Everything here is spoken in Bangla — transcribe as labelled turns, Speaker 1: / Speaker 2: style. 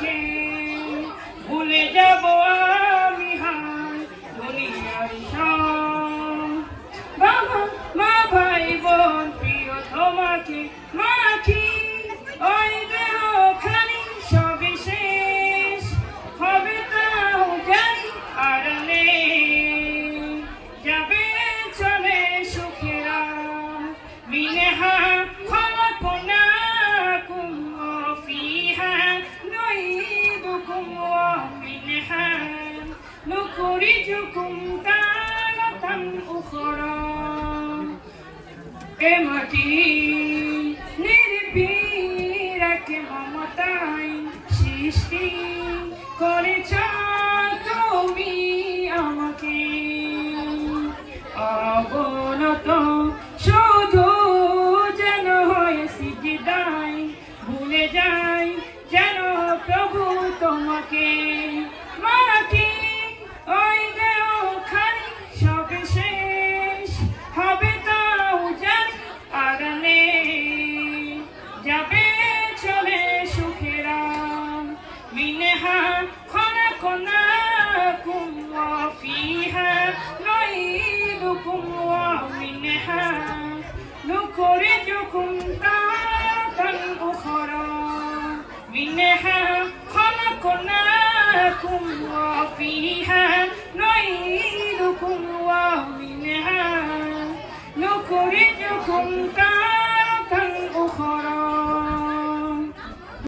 Speaker 1: তোমাকে ভুলে যাব আমি হায় দুনিয়ার সব বাবা মা ভাই বোন প্রিয় তোমাকে মাখি ওই দেহখানি সবে শেষ হবে তাও জানি আর নেই যাবে চলে সুখেরা মিনেহা خلقناكم وفيها نعيدكم ومنها نخرجكم تارة أخرى এ মাটি নির্ভীরাকে মমতায় সৃষ্টি করেছ তুমি আমাকে অবনত শুধু যেন হয় সিজদায় ভুলে যাই যেন প্রভু তোমাকে মাটি ওই দেহখানি সবে শেষ হবে তাও জানি আর নেই যাবে চলে সুখেরা মিনেহা خلقناكم وفيها نعيدكم ومنها نخرجكم تارة أخرى منها خلقناكم وفيها نعيدكم ومنها نخرجكم تارة